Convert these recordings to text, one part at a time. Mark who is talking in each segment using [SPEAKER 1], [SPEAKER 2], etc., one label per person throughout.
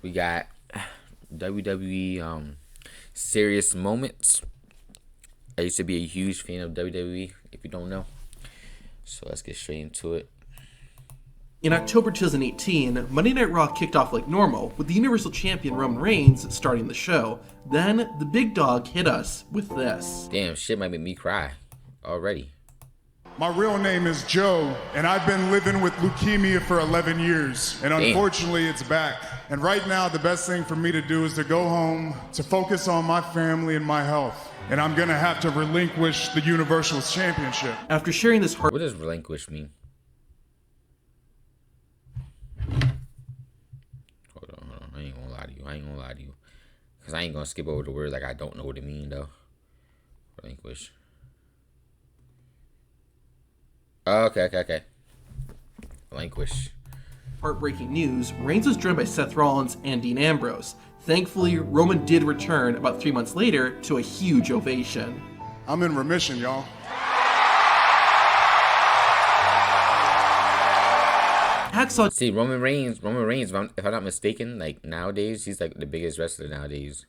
[SPEAKER 1] We got WWE serious moments. I used to be a huge fan of WWE, if you don't know. So let's get straight into it.
[SPEAKER 2] In October 2018, Monday Night Raw kicked off like normal, with the Universal Champion Roman Reigns starting the show. Then, the big dog hit us with this.
[SPEAKER 1] Damn, shit might make me cry already.
[SPEAKER 3] My real name is Joe, and I've been living with leukemia for 11 years, and unfortunately it's back. And right now, the best thing for me to do is to go home, to focus on my family and my health. And I'm gonna have to relinquish the Universal Championship.
[SPEAKER 2] After sharing this
[SPEAKER 1] What does relinquish mean? Hold on. I ain't gonna lie to you. Because I ain't gonna skip over the word like I don't know what it mean, though. Relinquish. Okay. Relinquish.
[SPEAKER 2] heartbreaking news, Reigns was joined by Seth Rollins and Dean Ambrose. Thankfully, Roman did return about 3 months later to a huge ovation.
[SPEAKER 3] I'm in remission, y'all.
[SPEAKER 2] Heckstall.
[SPEAKER 1] See, Roman Reigns, if I'm not mistaken, like nowadays, he's like the biggest wrestler nowadays.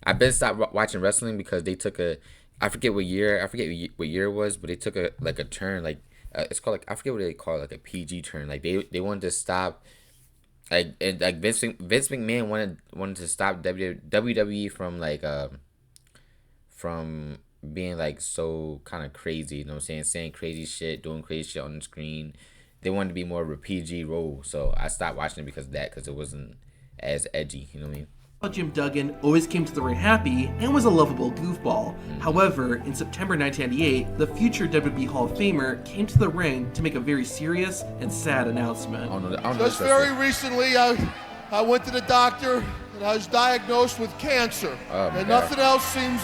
[SPEAKER 1] I've been stopped watching wrestling because they took I forget what year it was, but they took a turn, like, it's called, like, I forget what they call it, like a PG turn. Like they wanted to stop, like Vince McMahon wanted to stop WWE from being like so kind of crazy, you know what I'm saying crazy shit, doing crazy shit on the screen. They wanted to be more of a PG role, so I stopped watching it because of that, because it wasn't as edgy, you know what I mean?
[SPEAKER 2] Jim Duggan always came to the ring happy and was a lovable goofball. However, in September 1998, the future WWE Hall of Famer came to the ring to make a very serious and sad announcement.
[SPEAKER 4] Just very recently, I went to the doctor and I was diagnosed with cancer. And nothing else seems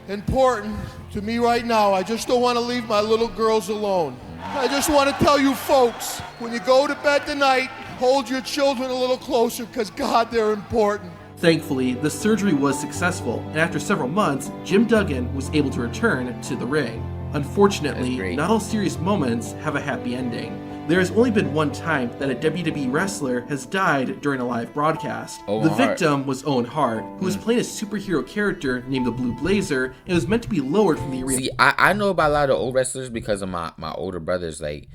[SPEAKER 4] important to me right now. I just don't want to leave my little girls alone. I just want to tell you folks, when you go to bed tonight, hold your children a little closer, because God, they're important.
[SPEAKER 2] Thankfully, the surgery was successful, and after several months, Jim Duggan was able to return to the ring. Unfortunately, not all serious moments have a happy ending. There has only been one time that a WWE wrestler has died during a live broadcast. The victim was Owen Hart, who was playing a superhero character named the Blue Blazer, and was meant to be lowered from the arena.
[SPEAKER 1] See, I know about a lot of old wrestlers because of my older brothers. Like,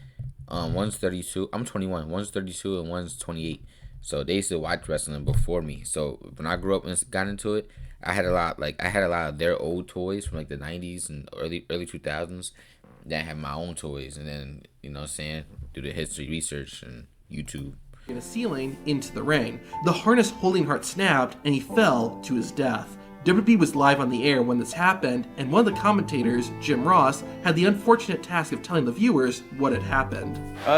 [SPEAKER 1] one's 32. I'm 21. One's 32 and one's 28. So they used to watch wrestling before me. So when I grew up and got into it, I had a lot of their old toys from like the 90s and early 2000s. Then I had my own toys, and then, you know what I'm saying, do the history research and YouTube.
[SPEAKER 2] In a ceiling into the ring. The harness holding Hart snapped and he fell to his death. WWE was live on the air when this happened, and one of the commentators, Jim Ross, had the unfortunate task of telling the viewers what had happened.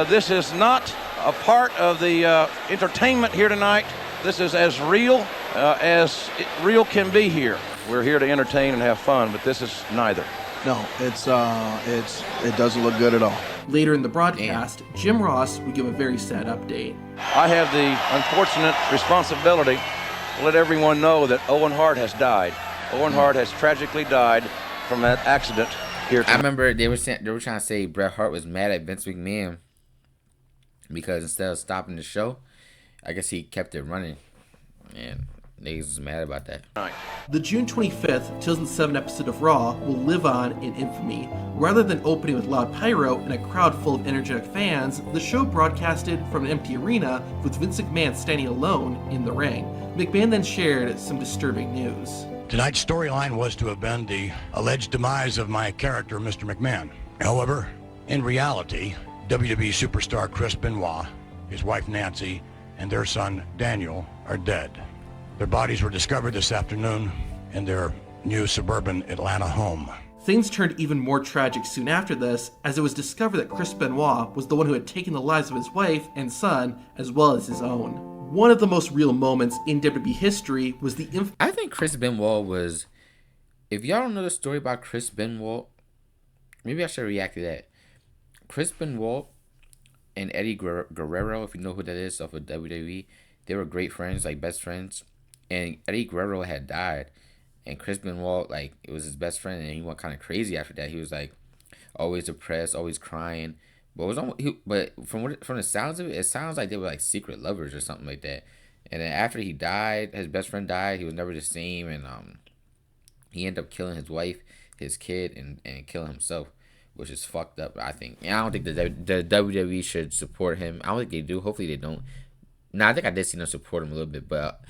[SPEAKER 5] This is not a part of the entertainment here tonight. This is as real as real can be here. We're here to entertain and have fun, but this is neither.
[SPEAKER 6] No, it doesn't look good at all.
[SPEAKER 2] Later in the broadcast, Jim Ross would give a very sad update.
[SPEAKER 5] I have the unfortunate responsibility to let everyone know that Owen Hart has died. Owen Hart has tragically died from that accident here tonight.
[SPEAKER 1] I remember they were trying to say Bret Hart was mad at Vince McMahon because instead of stopping the show, I guess he kept it running, and niggas was mad about that.
[SPEAKER 2] The June 25th, 2007 episode of Raw will live on in infamy. Rather than opening with loud pyro and a crowd full of energetic fans, the show broadcasted from an empty arena with Vince McMahon standing alone in the ring. McMahon then shared some disturbing news.
[SPEAKER 7] Tonight's storyline was to have been the alleged demise of my character, Mr. McMahon. However, in reality, WWE superstar Chris Benoit, his wife Nancy, and their son Daniel are dead. Their bodies were discovered this afternoon in their new suburban Atlanta home.
[SPEAKER 2] Things turned even more tragic soon after this, as it was discovered that Chris Benoit was the one who had taken the lives of his wife and son, as well as his own. One of the most real moments in WWE history was the
[SPEAKER 1] I think Chris Benoit was... If y'all don't know the story about Chris Benoit, maybe I should react to that. Chris Benoit and Eddie Guerrero, if you know who that is, off of WWE, they were great friends, like best friends. And Eddie Guerrero had died, and Chris Benoit, like, it was his best friend, and he went kind of crazy after that. He was like always depressed, always crying. But from the sounds of it, it sounds like they were like secret lovers or something like that. And then after he died, his best friend died. He was never the same, and he ended up killing his wife, his kid, and killing himself, which is fucked up. I think. And I don't think the WWE should support him. I don't think they do. Hopefully they don't. Nah, I think I did see them support him a little bit, but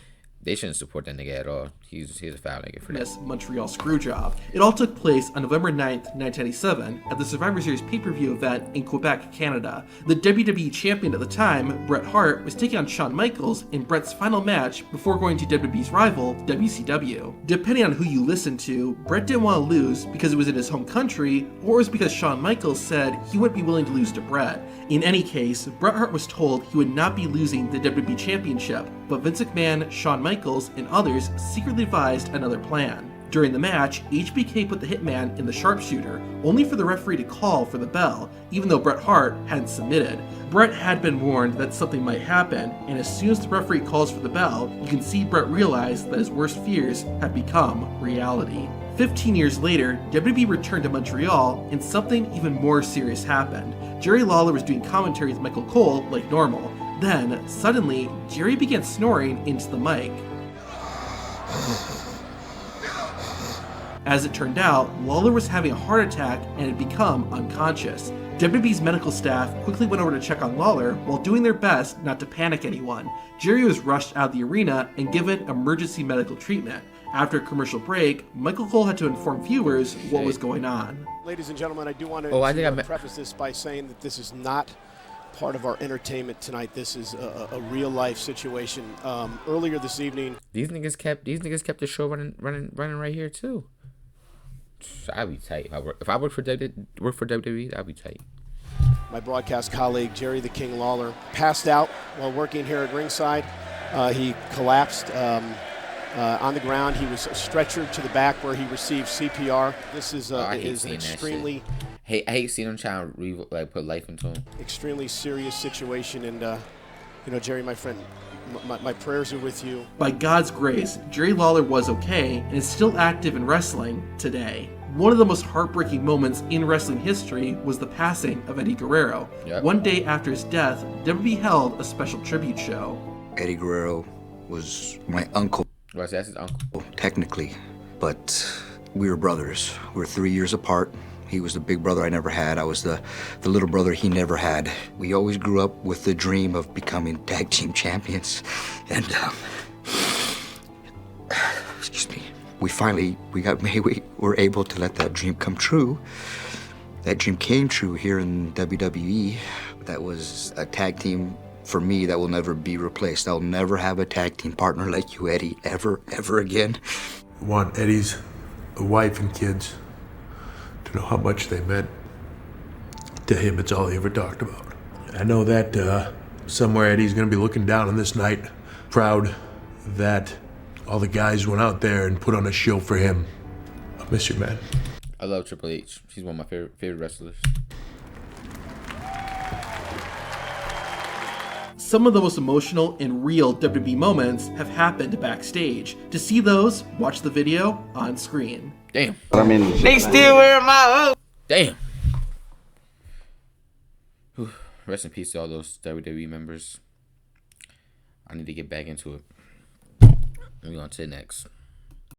[SPEAKER 1] they shouldn't support that nigga at all. He's a foul nigga for that.
[SPEAKER 2] Montreal Screwjob. It all took place on November 9th, 1997, at the Survivor Series pay-per-view event in Quebec, Canada. The WWE champion at the time, Bret Hart, was taking on Shawn Michaels in Bret's final match before going to WWE's rival, WCW. Depending on who you listen to, Bret didn't want to lose because it was in his home country, or it was because Shawn Michaels said he wouldn't be willing to lose to Bret. In any case, Bret Hart was told he would not be losing the WWE Championship, but Vince McMahon, Shawn Michaels, and others secretly devised another plan. During the match, HBK put the Hitman in the sharpshooter, only for the referee to call for the bell, even though Bret Hart hadn't submitted. Bret had been warned that something might happen, and as soon as the referee calls for the bell, you can see Bret realize that his worst fears had become reality. 15 years later, WWE returned to Montreal, and something even more serious happened. Jerry Lawler was doing commentary with Michael Cole like normal. Then, suddenly, Jerry began snoring into the mic. As it turned out, Lawler was having a heart attack and had become unconscious. WWE's medical staff quickly went over to check on Lawler while doing their best not to panic anyone. Jerry was rushed out of the arena and given emergency medical treatment. After a commercial break, Michael Cole had to inform viewers what was going on.
[SPEAKER 8] Ladies and gentlemen, I do want to preface this by saying that this is not part of our entertainment tonight. This is a real life situation. Earlier this evening,
[SPEAKER 1] these niggas kept the show running right here too. I'd be tight. If I work for WWE, I'd be tight.
[SPEAKER 8] My broadcast colleague Jerry the King Lawler passed out while working here at ringside. He collapsed on the ground. He was stretchered to the back where he received CPR. This is an extremely.
[SPEAKER 1] I hate seeing him trying to put life into him.
[SPEAKER 8] Extremely serious situation, and Jerry, my friend, my prayers are with you.
[SPEAKER 2] By God's grace, Jerry Lawler was okay and is still active in wrestling today. One of the most heartbreaking moments in wrestling history was the passing of Eddie Guerrero.
[SPEAKER 1] Yep.
[SPEAKER 2] One day after his death, WWE held a special tribute show.
[SPEAKER 9] Eddie Guerrero was my uncle.
[SPEAKER 1] Well, that's his uncle.
[SPEAKER 9] Technically, but we were brothers. We were 3 years apart. He was the big brother I never had. I was the little brother he never had. We always grew up with the dream of becoming tag team champions. And, excuse me, we were able to let that dream come true. That dream came true here in WWE. That was a tag team for me that will never be replaced. I'll never have a tag team partner like you, Eddie, ever again.
[SPEAKER 10] I want Eddie's wife and kids to know how much they meant to him. It's all he ever talked about. I know that somewhere Eddie's gonna be looking down on this night, proud that all the guys went out there and put on a show for him. I miss you, man.
[SPEAKER 1] I love Triple H. He's one of my favorite wrestlers.
[SPEAKER 2] Some of the most emotional and real WWE moments have happened backstage. To see those, watch the video on screen.
[SPEAKER 1] Damn.
[SPEAKER 11] They still wearing my oath.
[SPEAKER 1] Damn. Whew. Rest in peace to all those WWE members. I need to get back into it. We're on to the next.